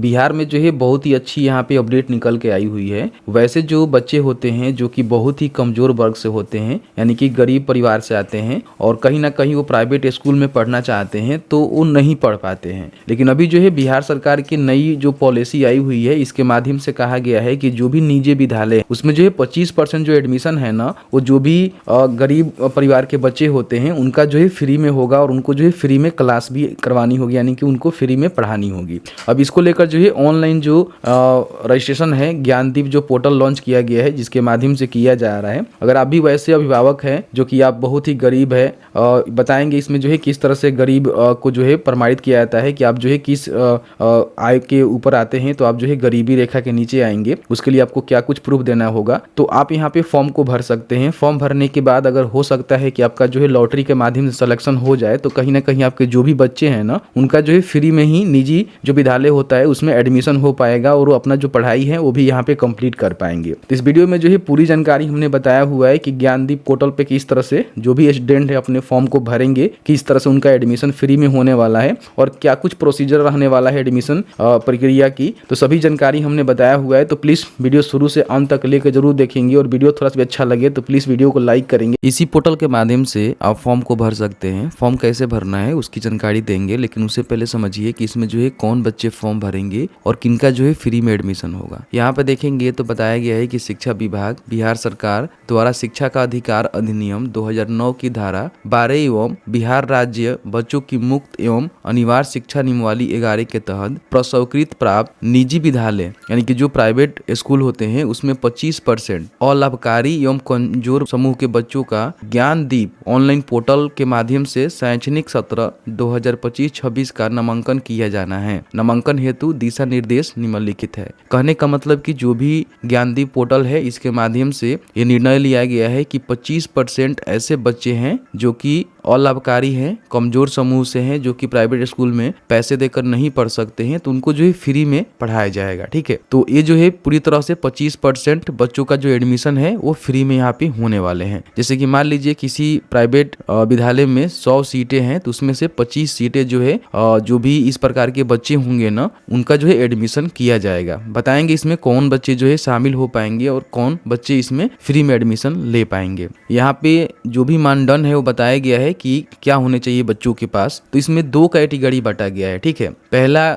बिहार में जो है बहुत ही अच्छी यहाँ पे अपडेट निकल के आई हुई है। वैसे जो बच्चे होते हैं जो कि बहुत ही कमज़ोर वर्ग से होते हैं, यानी कि गरीब परिवार से आते हैं और कहीं ना कहीं वो प्राइवेट स्कूल में पढ़ना चाहते हैं तो वो नहीं पढ़ पाते हैं। लेकिन अभी जो है बिहार सरकार की नई जो पॉलिसी आई हुई है, इसके माध्यम से कहा गया है कि जो भी निजी विद्यालय उसमें जो है 25% जो एडमिशन है ना, वो जो भी गरीब परिवार के बच्चे होते हैं उनका जो है फ्री में होगा और उनको जो है फ्री में क्लास भी करवानी होगी, यानी कि उनको फ्री में पढ़ानी होगी। अब इसको लेकर जो है ऑनलाइन जो रजिस्ट्रेशन है, ज्ञानदीप जो पोर्टल लॉन्च किया गया है जिसके माध्यम से किया जा रहा है। अगर आप भी वैसे अभिभावक हैं जो कि आप बहुत ही गरीब है, बताएंगे इसमें जो है किस तरह से गरीब को जो है प्रमाणित किया जाता है कि आप जो है किस आय के ऊपर आते हैं तो आप जो है गरीबी रेखा के नीचे आएंगे, उसके लिए आपको क्या कुछ प्रूफ देना होगा। तो आप यहाँ पे फॉर्म को भर सकते हैं। फॉर्म भरने के बाद अगर हो सकता है कि आपका जो है लॉटरी के माध्यम से सिलेक्शन हो जाए तो कहीं ना कहीं आपके जो भी बच्चे हैं ना, उनका जो है फ्री में ही निजी जो विद्यालय होता है उसमें एडमिशन हो पाएगा और वो अपना जो पढ़ाई है वो भी यहाँ पे कंप्लीट कर पाएंगे। तो इस वीडियो में जो है पूरी जानकारी हमने बताया हुआ है कि ज्ञानदीप पोर्टल पे किस तरह से जो भी स्टूडेंट है अपने फॉर्म को भरेंगे, किस तरह से उनका एडमिशन फ्री में होने वाला है और क्या कुछ प्रोसीजर रहने वाला है एडमिशन प्रक्रिया की। तो सभी जानकारी हमने बताया हुआ है। तो प्लीज वीडियो शुरू से अंत तक लेकर जरूर देखेंगे और वीडियो थोड़ा सा भी अच्छा लगे तो प्लीज वीडियो को लाइक करेंगे। इसी पोर्टल के माध्यम से आप फॉर्म को भर सकते हैं। फॉर्म कैसे भरना है उसकी जानकारी देंगे, लेकिन उससे पहले समझिए कि इसमें जो है कौन बच्चे फॉर्म भरेंगे और किनका जो है फ्री में एडमिशन होगा। यहाँ पे देखेंगे तो बताया गया है कि शिक्षा विभाग बिहार सरकार द्वारा शिक्षा का अधिकार अधिनियम 2009 की धारा 12 एवं बिहार राज्य बच्चों की मुक्त एवं अनिवार्य शिक्षा नियमावली 11 के तहत प्रस्वीकृत प्राप्त निजी विद्यालय यानी कि जो प्राइवेट स्कूल होते हैं उसमें 25% अलाभकारी एवं कमजोर समूह के बच्चों का ज्ञानदीप ऑनलाइन पोर्टल के माध्यम से शैक्षणिक सत्र 2025-26 का नामांकन किया जाना है। नामांकन हेतु दिशा निर्देश निम्नलिखित है। कहने का मतलब कि जो भी ज्ञानदीप पोर्टल है इसके माध्यम से ये निर्णय लिया गया है कि 25% ऐसे बच्चे हैं जो कि अलाभकारी हैं, कमजोर समूह से हैं, जो कि प्राइवेट स्कूल में पैसे देकर नहीं पढ़ सकते हैं, तो उनको जो है फ्री में पढ़ाया जाएगा। ठीक है, तो ये जो है पूरी तरह से 25% बच्चों का जो एडमिशन है वो फ्री में यहाँ पे होने वाले हैं। जैसे कि मान लीजिए किसी प्राइवेट विद्यालय में 100 सीटें हैं तो उसमें से 25 सीटें जो है जो भी इस प्रकार के बच्चे होंगे ना, उनका जो है एडमिशन किया जाएगा। बताएंगे इसमें कौन बच्चे जो है शामिल हो पाएंगे और कौन बच्चे इसमें फ्री में एडमिशन ले पाएंगे। यहाँ पे जो भी मानदंड है वो बताया गया है कि क्या होने चाहिए बच्चों के पास। तो इसमें 2 कैटेगरी बांटा गया है। ठीक है, पहला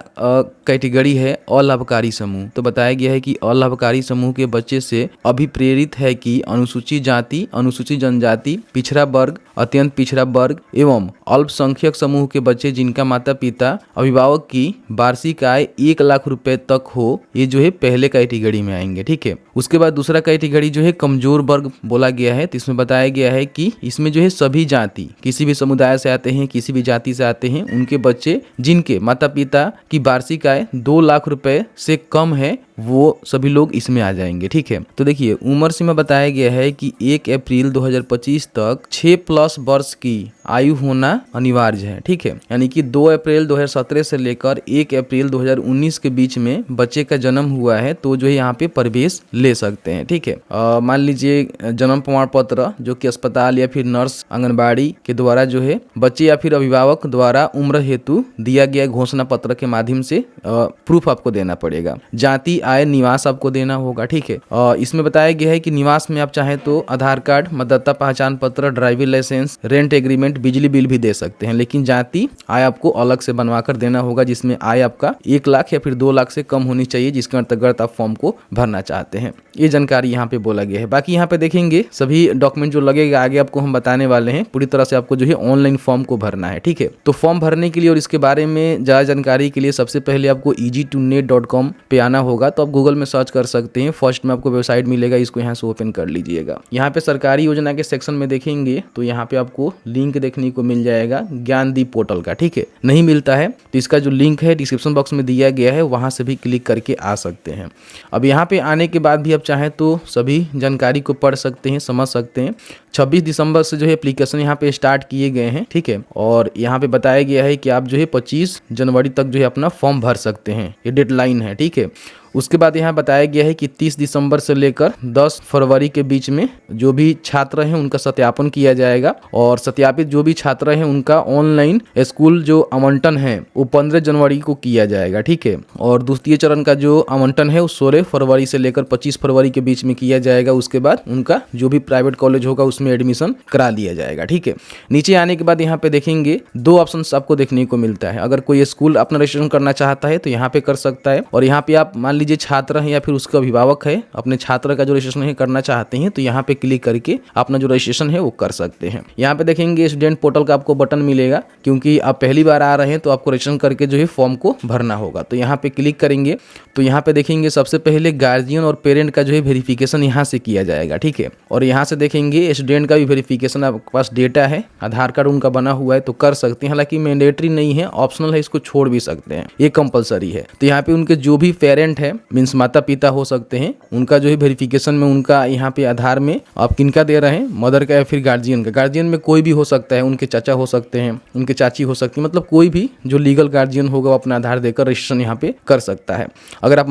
कैटेगरी है अलाभकारी समूह। तो बताया गया है कि अलाभकारी समूह के बच्चे से अभिप्रेरित है कि अनुसूचित जाति, अनुसूचित जनजाति, पिछड़ा वर्ग, अत्यंत पिछड़ा वर्ग एवं अल्पसंख्यक समूह के बच्चे जिनका माता पिता अभिभावक की वार्षिक आय 1 लाख रुपए तक हो, ये जो है पहले कैटेगरी में आएंगे। ठीक है, उसके बाद दूसरा कैटेगरी जो है कमजोर वर्ग बोला गया है। तो इसमें बताया गया है कि इसमें जो है सभी जाति, किसी भी समुदाय से आते हैं, किसी भी जाति से आते हैं, उनके बच्चे जिनके माता पिता की वार्षिक आय 2 लाख रुपए से कम है वो सभी लोग इसमें आ जाएंगे। ठीक है, तो देखिए उम्र सीमा बताया गया है कि 1 अप्रैल 2025 तक 6+ वर्ष की आयु होना अनिवार्य है। ठीक है, यानी कि 2 अप्रैल 2017 से लेकर 1 अप्रैल 2019 के बीच में बच्चे का जन्म हुआ है तो जो है यहाँ पे प्रवेश ले सकते हैं। ठीक है, मान लीजिए जन्म प्रमाण पत्र जो कि अस्पताल या फिर नर्स आंगनबाड़ी के द्वारा जो है बच्चे या फिर अभिभावक द्वारा उम्र हेतु दिया गया घोषणा पत्र के माध्यम से प्रूफ आपको देना पड़ेगा। जाति, आय, निवास आपको देना होगा। ठीक है, इसमें बताया गया है कि निवास में आप चाहें तो आधार कार्ड, मतदाता पहचान पत्र, ड्राइविंग लाइसेंस, रेंट एग्रीमेंट, बिजली बिल भी दे सकते हैं। लेकिन जाति, आय आपको अलग से बनवा कर देना होगा, जिसमें आय आपका 1 लाख या फिर 2 लाख से कम होनी चाहिए, जिसके अंतर्गत आप फॉर्म को भरना चाहते हैं। ये जानकारी यहाँ पे बोला गया है। बाकी यहाँ पे देखेंगे सभी डॉक्यूमेंट जो लगेगा आगे आपको हम बताने वाले हैं। पूरी तरह से आपको जो है ऑनलाइन फॉर्म को भरना है। ठीक है, तो फॉर्म भरने के लिए और इसके बारे में ज्यादा जानकारी के लिए सबसे पहले आपको easy2net.com पे आना होगा। तो आप गूगल में सर्च कर सकते हैं। फर्स्ट में आपको वेबसाइट मिलेगा, इसको यहाँ से ओपन कर लीजिएगा। यहाँ पे सरकारी योजना के सेक्शन में देखेंगे तो यहाँ पे आपको लिंक देखने को मिल जाएगा ज्ञानदीप पोर्टल का। ठीक है, नहीं मिलता है तो इसका जो लिंक है डिस्क्रिप्शन बॉक्स में दिया गया है, वहां से भी क्लिक करके आ सकते हैं। अब यहाँ पे आने के बाद भी आप चाहें तो सभी जानकारी को पढ़ सकते हैं, समझ सकते हैं। 26 दिसंबर से जो है एप्लीकेशन यहाँ पे स्टार्ट किए गए हैं। ठीक है, और यहाँ पे बताया गया है कि आप जो है 25 जनवरी तक जो है अपना फॉर्म भर सकते हैं, ये डेडलाइन है। ठीक है, उसके बाद यहाँ बताया गया है कि 30 दिसंबर से लेकर 10 फरवरी के बीच में जो भी छात्र हैं उनका सत्यापन किया जाएगा और सत्यापित जो भी छात्र हैं उनका ऑनलाइन स्कूल जो आवंटन है वो 15 जनवरी को किया जाएगा, ठीक है। और द्वितीय चरण का जो आवंटन है वो 16 फरवरी से लेकर 25 फरवरी के बीच में किया जाएगा। उसके बाद उनका जो भी प्राइवेट कॉलेज होगा उसमें एडमिशन करा लिया जाएगा, ठीक है। नीचे आने के बाद यहाँ पे देखेंगे 2 ऑप्शन आपको देखने को मिलता है। अगर कोई स्कूल अपना रजिस्ट्रेशन करना चाहता है तो यहाँ पे कर सकता है, और यहाँ पे आप मान लीजिए छात्र हैं या फिर उसका अभिभावक है, अपने छात्र का जो रजिस्ट्रेशन है करना चाहते हैं तो यहाँ पे क्लिक करके अपना जो रजिस्ट्रेशन है वो कर सकते हैं। यहाँ पे देखेंगे स्टूडेंट पोर्टल का आपको बटन मिलेगा, क्योंकि आप पहली बार आ रहे हैं तो आपको रजिस्ट्रेशन करके जो है फॉर्म को भरना होगा। तो यहाँ पे क्लिक करेंगे तो यहाँ पे देखेंगे सबसे पहले गार्जियन और पेरेंट का जो है वेरिफिकेशन यहाँ से किया जाएगा, ठीक है। और यहाँ से देखेंगे स्टूडेंट का भी वेरिफिकेशन आपके पास डेटा है, आधार कार्ड उनका बना हुआ है तो कर सकते हैं। हालांकि मैंडेटरी नहीं है, ऑप्शनल है, इसको छोड़ भी सकते हैं, ये कंपलसरी है। तो यहाँ पे उनके जो भी पेरेंट है मीन्स माता पिता हो सकते हैं, उनका जो है वेरिफिकेशन में उनका यहाँ पे आधार में आप किनका दे रहे हैं, मदर का या फिर गार्जियन का। गार्जियन में कोई भी हो सकता है, उनके चाचा हो सकते हैं, उनके चाची हो सकती है, मतलब कोई भी जो लीगल गार्जियन होगा वो अपना आधार देकर रजिस्ट्रेशन यहाँ पे कर सकता है। अगर आप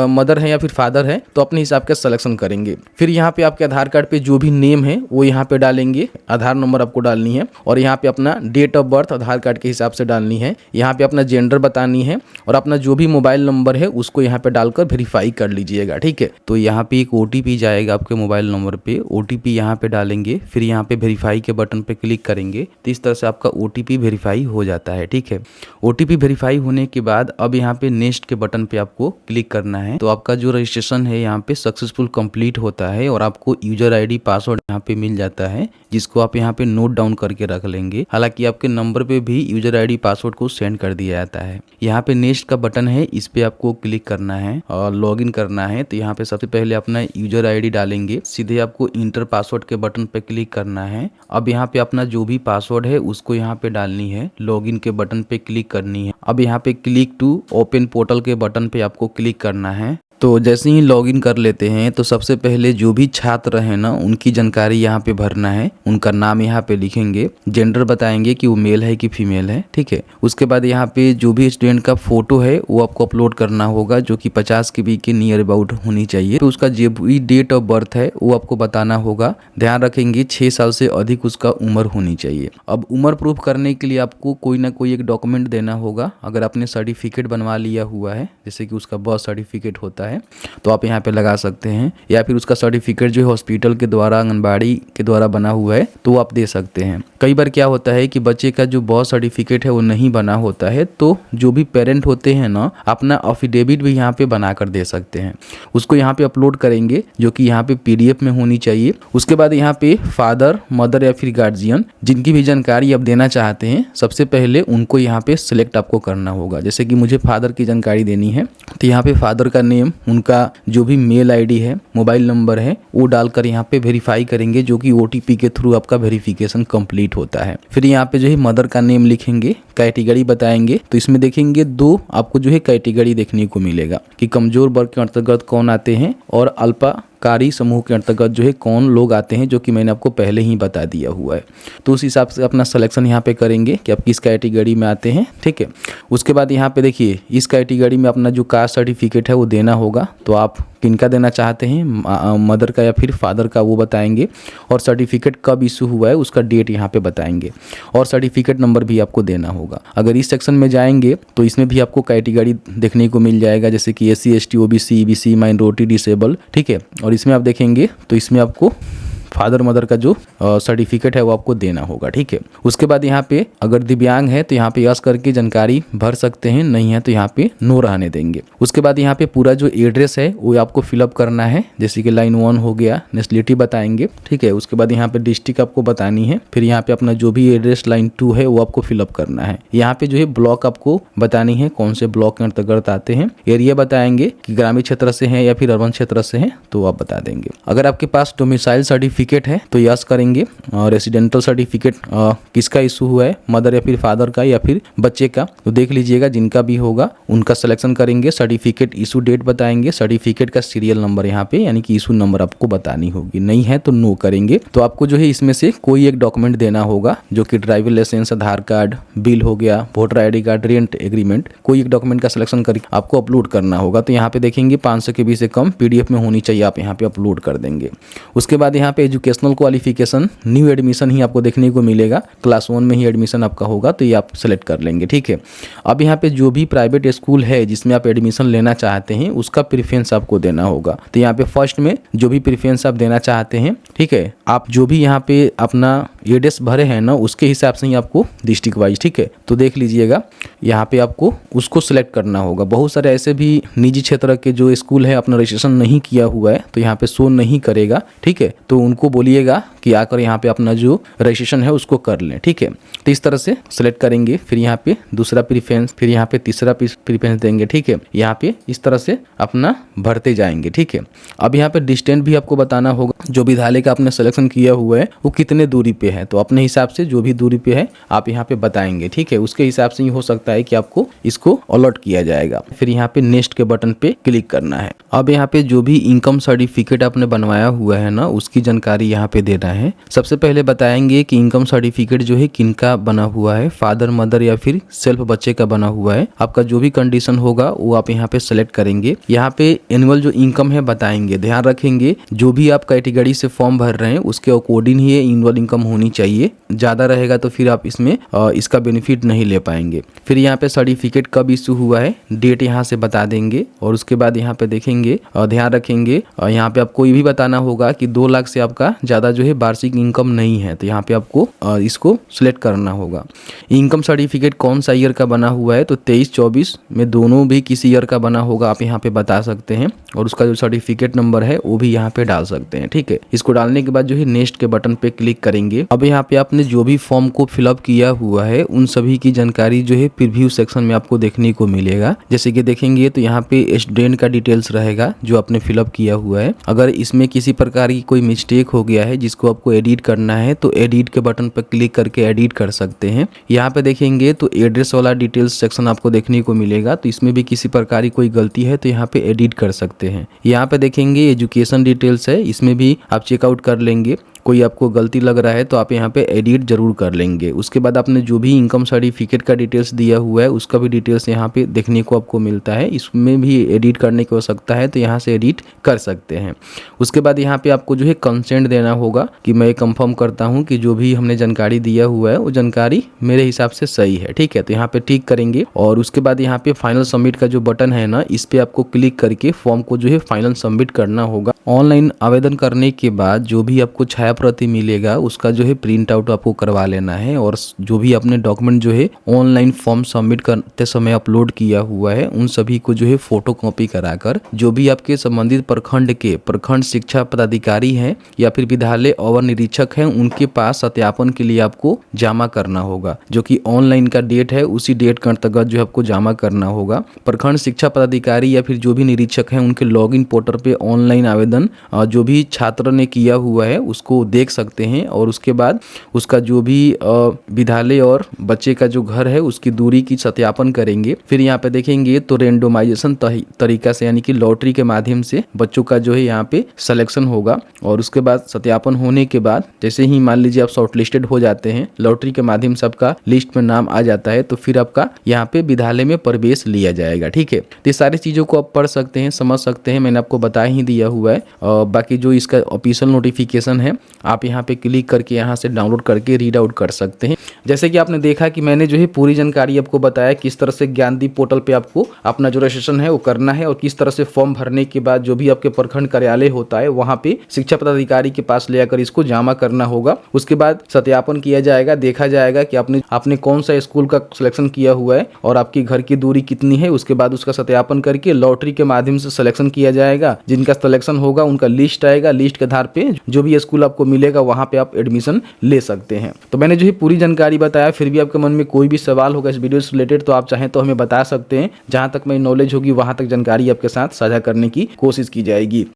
मदर है या फिर फादर है तो अपने हिसाब का सिलेक्शन करेंगे। फिर यहाँ पे आपके आधार कार्ड पे जो भी नेम है वो यहाँ पे डालेंगे, आधार नंबर आपको डालनी है, और यहाँ पे अपना date of birth Aadhaar card के हिसाब से डालनी है। यहाँ पे अपना जेंडर बतानी है और अपना जो भी मोबाइल नंबर है उसको यहाँ पे डालकर वेरीफाई कर लीजिएगा, ठीक है। तो यहाँ पे एक OTP जाएगा आपके मोबाइल नंबर पे, OTP यहाँ पे डालेंगे, फिर यहाँ पे वेरीफाई के बटन पे क्लिक करेंगे तो इस तरह से आपका OTP वेरीफाई हो जाता है, ठीक है। OTP वेरीफाई होने के बाद अब यहाँ पे नेक्स्ट के बटन पे आपको क्लिक करना है। तो आपका जो रजिस्ट्रेशन है यहाँ पे सक्सेसफुल कंप्लीट होता है और आपको यूजर ID पासवर्ड यहाँ पे मिल जाता है, जिसको आप यहाँ पे नोट डाउन करके रख लेंगे। हालांकि आपके नंबर पे भी यूजर ID पासवर्ड को सेंड कर दिया जाता है। यहाँ पे नेक्स्ट का बटन है, इस पे आपको क्लिक करना है और लॉगिन करना है। तो यहाँ पे सबसे पहले अपना यूजर ID डालेंगे, सीधे आपको इंटर पासवर्ड के बटन पे क्लिक करना है। अब यहाँ पे अपना जो भी पासवर्ड है उसको यहाँ पे डालनी है, लॉगिन के बटन पे क्लिक करनी है। अब यहाँ पे क्लिक टू ओपन पोर्टल के बटन पे आपको क्लिक करना है। तो जैसे ही लॉगिन कर लेते हैं तो सबसे पहले जो भी छात्र हैं ना उनकी जानकारी यहाँ पे भरना है, उनका नाम यहाँ पे लिखेंगे, जेंडर बताएंगे कि वो मेल है कि फीमेल है, ठीक है। उसके बाद यहाँ पे जो भी स्टूडेंट का फोटो है वो आपको अपलोड करना होगा, जो कि 50 KB के नियर अबाउट होनी चाहिए। तो उसका जो भी डेट ऑफ बर्थ है वो आपको बताना होगा। ध्यान रखेंगे 6 साल से अधिक उसका उम्र होनी चाहिए। अब उम्र प्रूफ करने के लिए आपको कोई ना कोई एक डॉक्यूमेंट देना होगा। अगर आपने सर्टिफिकेट बनवा लिया हुआ है, जैसे कि उसका बर्थ सर्टिफिकेट होता है तो आप यहाँ पे लगा सकते हैं, या फिर उसका सर्टिफिकेट जो है हॉस्पिटल के द्वारा, आंगनबाड़ी के द्वारा बना हुआ है तो आप दे सकते हैं। कई बार क्या होता है कि बच्चे का जो बर्थ सर्टिफिकेट है वो नहीं बना होता है, तो जो भी पेरेंट होते हैं ना अपना अफिडेविट भी यहाँ पे बना कर दे सकते हैं। उसको यहाँ पे अपलोड करेंगे, जो कि यहाँ पे PDF में होनी चाहिए। उसके बाद यहाँ पे फादर, मदर या फिर गार्जियन जिनकी भी जानकारी आप देना चाहते हैं, सबसे पहले उनको यहाँ पे सिलेक्ट आपको करना होगा। जैसे कि मुझे फादर की जानकारी देनी है तो यहाँ पे फादर का नेम, उनका जो भी मेल ID है, मोबाइल नंबर है, वो डालकर यहाँ पे वेरीफाई करेंगे, जो कि OTP के थ्रू आपका वेरिफिकेशन कंप्लीट होता है। फिर यहाँ पे जो है मदर का नेम लिखेंगे, कैटेगरी बताएंगे। तो इसमें देखेंगे 2 आपको जो है कैटेगरी देखने को मिलेगा कि कमजोर वर्ग के अंतर्गत कौन आते हैं और अल्पकारी समूह के अंतर्गत जो है कौन लोग आते हैं, जो कि मैंने आपको पहले ही बता दिया हुआ है। तो उस हिसाब से अपना सिलेक्शन यहाँ पे करेंगे कि आप किस कैटेगरी में आते हैं, ठीक है। उसके बाद यहाँ पे देखिए इस कैटेगरी में अपना जो कास्ट सर्टिफिकेट है वो देना होगा। तो आप किनका देना चाहते हैं, मदर का या फिर फादर का, वो बताएंगे, और सर्टिफिकेट कब इशू हुआ है उसका डेट यहाँ पे बताएंगे, और सर्टिफिकेट नंबर भी आपको देना होगा। अगर इस सेक्शन में जाएंगे तो इसमें भी आपको कैटेगरी देखने को मिल जाएगा, जैसे कि SC ST OBC EBC minority disable, ठीक है। और इसमें आप देखेंगे तो इसमें आपको फादर मदर का जो सर्टिफिकेट है वो आपको देना होगा, ठीक है। उसके बाद यहाँ पे अगर दिव्यांग है तो यहाँ पे यस करके जानकारी भर सकते हैं, नहीं है तो यहाँ पे नो रहने देंगे। उसके बाद यहाँ पे पूरा जो एड्रेस है वो आपको फिलअप करना है, जैसे कि लाइन 1 हो गया, नेशनलिटी बताएंगे, ठीक है। उसके बाद यहाँ पे डिस्ट्रिक्ट आपको बतानी है। फिर यहाँ पे अपना जो भी एड्रेस लाइन 2 है वो आपको फिलअप करना है। यहाँ पे जो है ब्लॉक आपको बतानी है, कौन से ब्लॉक के अंतर्गत आते हैं। एरिया बताएंगे कि ग्रामीण क्षेत्र से है या फिर अर्बन क्षेत्र से है, तो आप बता देंगे। अगर आपके पास डोमिसाइल सर्टिफिकेट सर्टिफिकेट है तो यस करेंगे। रेसिडेंटल सर्टिफिकेट किसका इशू हुआ है, मदर या फिर फादर का या फिर बच्चे का, तो देख लीजिएगा, जिनका भी होगा उनका सिलेक्शन करेंगे। सर्टिफिकेट इशू डेट बताएंगे, सर्टिफिकेट का सीरियल नंबर यहाँ पे यानी कि इशू नंबर आपको बतानी होगी, नहीं है तो नो करेंगे। तो आपको जो है इसमें से कोई एक डॉक्यूमेंट देना होगा, जो कि ड्राइविंग लाइसेंस, आधार कार्ड, बिल हो गया, voter ID card, rent agreement, कोई एक डॉक्यूमेंट का सिलेक्शन करके आपको अपलोड करना होगा। तो यहाँ पे देखेंगे 500 KB से कम PDF में होनी चाहिए, आप यहाँ पे अपलोड कर देंगे। उसके बाद यहाँ पे एजुकेशनल क्वालिफिकेशन, न्यू एडमिशन ही आपको देखने को मिलेगा, क्लास 1 में ही एडमिशन आपका होगा, तो ये आप सेलेक्ट कर लेंगे, ठीक है। अब यहाँ पे जो भी प्राइवेट स्कूल है जिसमें आप एडमिशन लेना चाहते हैं उसका प्रेफरेंस आपको देना होगा। तो यहाँ पे फर्स्ट में जो भी प्रेफरेंस आप देना चाहते हैं, ठीक है, आप जो भी यहाँ पे अपना एड्रेस भरे हैं ना उसके हिसाब से ही आपको डिस्ट्रिक्ट वाइज, ठीक है, तो देख लीजिएगा यहाँ पे आपको उसको सिलेक्ट करना होगा। बहुत सारे ऐसे भी निजी क्षेत्र के जो स्कूल है अपना रजिस्ट्रेशन नहीं किया हुआ है तो यहाँ पे शो नहीं करेगा, ठीक है, तो उनको बोलिएगा कि आकर यहाँ पे अपना जो रजिस्ट्रेशन है उसको कर लें, ठीक है। तो इस तरह से सिलेक्ट करेंगे, फिर यहाँ पे दूसरा प्रीफरेंस, फिर यहाँ पे तीसरा प्रीफरेंस देंगे, ठीक है। यहाँ पे इस तरह से अपना भरते जाएंगे, ठीक है। अब यहाँ पे डिस्टेंस भी आपको बताना होगा, जो विद्यालय का आपने सिलेक्शन किया हुआ है वो कितने दूरी पे है, तो अपने हिसाब से जो भी दूरी पे है आप यहाँ पे बताएंगे, ठीक है। उसके हिसाब से ही हो सकता है कि आपको इसको अलॉट किया जाएगा। फिर यहाँ पे नेक्स्ट के बटन पे क्लिक करना है। अब यहाँ पे जो भी इनकम सर्टिफिकेट आपने बनवाया हुआ है ना उसकी जानकारी यहाँ पे देना है। सबसे पहले बताएंगे कि इनकम सर्टिफिकेट जो है किनका बना हुआ है, फादर, मदर या फिर सेल्फ बच्चे का बना हुआ है। आपका जो भी कंडीशन होगा वो आप यहाँ पे सेलेक्ट करेंगे। यहाँ पे एनुअल जो इनकम है बताएंगे, ध्यान रखेंगे जो भी आप कैटेगरी से फॉर्म भर रहे हैं उसके अकॉर्डिंग ही एनुअल इनकम होनी चाहिए, ज्यादा रहेगा तो फिर आप इसमें इसका बेनिफिट नहीं ले पाएंगे। फिर यहाँ पे सर्टिफिकेट कब इशू हुआ है, डेट यहाँ से बता देंगे और उसके बाद यहाँ पे देखेंगे और ध्यान रखेंगे यहाँ पे आपको ये भी बताना होगा कि 2 लाख से आपका ज्यादा जो है वार्षिक इनकम नहीं है, तो यहाँ पे आपको इसको सिलेक्ट करना होगा। इनकम सर्टिफिकेट कौन सा ईयर का बना हुआ है, तो 23-24 में दोनों भी किसी ईयर का बना होगा, आप यहाँ पे बता सकते हैं और उसका जो सर्टिफिकेट नंबर है वो भी यहाँ पे डाल सकते हैं, ठीक है। इसको डालने के बाद जो है नेक्स्ट के बटन पे क्लिक करेंगे। अब यहाँ पे आपने जो भी फॉर्म को फिलअप किया हुआ है उन सभी की जानकारी जो है प्रीव्यू सेक्शन में आपको देखने को मिलेगा। जैसे कि देखेंगे तो यहाँ पे स्टूडेंट का डिटेल्स रहेगा जो आपने फिलअप किया हुआ है। अगर इसमें किसी प्रकार की कोई मिस्टेक हो गया है जिसको आपको एडिट करना है तो एडिट के बटन पर क्लिक करके एडिट कर सकते हैं। यहाँ पे देखेंगे तो एड्रेस वाला डिटेल्स सेक्शन आपको देखने को मिलेगा, तो इसमें भी किसी प्रकार की कोई गलती है तो यहाँ पे एडिट कर सकते हैं। यहाँ पे देखेंगे एजुकेशन डिटेल्स है, इसमें भी आप चेकआउट कर लेंगे। कोई आपको गलती लग रहा है तो आप यहाँ पे एडिट जरूर कर लेंगे। उसके बाद आपने जो भी इनकम सर्टिफिकेट का डिटेल्स दिया हुआ है उसका भी डिटेल्स यहाँ पे देखने को आपको मिलता है, इसमें भी एडिट करने की आवश्यकता है तो यहाँ से एडिट कर सकते हैं। उसके बाद यहाँ पे आपको जो है कंसेंट देना होगा कि मैं कंफर्म करता हूँ कि जो भी हमने जानकारी दिया हुआ है वो जानकारी मेरे हिसाब से सही है, ठीक है, तो यहाँ पे टिक करेंगे। और उसके बाद यहाँ पे फाइनल सबमिट का जो बटन है ना इस पे आपको क्लिक करके फॉर्म को जो है फाइनल सबमिट करना होगा। ऑनलाइन आवेदन करने के बाद जो भी आपको छाया प्रति मिलेगा उसका जो है प्रिंट आउट आपको करवा लेना है और जो भी अपने डॉक्यूमेंट जो है ऑनलाइन फॉर्म सबमिट करते समय अपलोड किया हुआ है उन सभी को जो है फोटो कॉपी कराकर जो भी आपके संबंधित प्रखंड के प्रखंड शिक्षा पदाधिकारी हैं या फिर विद्यालय अवर निरीक्षक हैं उनके पास सत्यापन के लिए आपको जमा करना होगा। जो कि ऑनलाइन का डेट है उसी डेट के अंतर्गत जो आपको जमा करना होगा। प्रखंड शिक्षा पदाधिकारी या फिर जो भी निरीक्षक हैं उनके लॉगिन पोर्टल पे ऑनलाइन आवेदन जो भी छात्र ने किया हुआ है उसको देख सकते हैं और उसके बाद उसका जो भी विद्यालय और बच्चे का जो घर है उसकी दूरी की सत्यापन करेंगे। फिर यहाँ पे देखेंगे तो रेंडोमाइजेशन तरीका से यानी कि लॉटरी के माध्यम से बच्चों का जो है यहाँ पे सिलेक्शन होगा और उसके बाद सत्यापन होने के बाद जैसे ही मान लीजिए आप शॉर्टलिस्टेड हो जाते हैं, लॉटरी के माध्यम से आपका लिस्ट में नाम आ जाता है तो फिर आपका यहाँ पे विद्यालय में प्रवेश लिया जाएगा, ठीक है। तो ये सारी चीजों को आप पढ़ सकते हैं, समझ सकते हैं, मैंने आपको बता ही दिया हुआ है। बाकी जो इसका ऑफिशियल नोटिफिकेशन है आप यहाँ पे क्लिक करके यहाँ से डाउनलोड करके रीड आउट कर सकते हैं। जैसे कि आपने देखा कि मैंने जो है पूरी जानकारी आपको बताया किस तरह से ज्ञानदीप पोर्टल पे आपको अपना जो रजिस्ट्रेशन है वो करना है और किस तरह से फॉर्म भरने के बाद जो भी आपके प्रखंड कार्यालय होता है वहाँ पे शिक्षा पदाधिकारी के पास ले आकर इसको जमा करना होगा। उसके बाद सत्यापन किया जाएगा, देखा जाएगा कि आपने कौन सा स्कूल का सिलेक्शन किया हुआ है और आपकी घर की दूरी कितनी है। उसके बाद उसका सत्यापन करके लॉटरी के माध्यम से सिलेक्शन किया जाएगा। जिनका सिलेक्शन होगा उनका लिस्ट आएगा, लिस्ट के आधार पे जो भी स्कूल आपको मिलेगा वहाँ पे आप एडमिशन ले सकते हैं। तो मैंने जो है पूरी जानकारी बताया, फिर भी आपके मन में कोई भी सवाल होगा इस वीडियो से रिलेटेड तो आप चाहें तो हमें बता सकते हैं। जहां तक मेरी नॉलेज होगी वहां तक जानकारी आपके साथ साझा करने की कोशिश की जाएगी।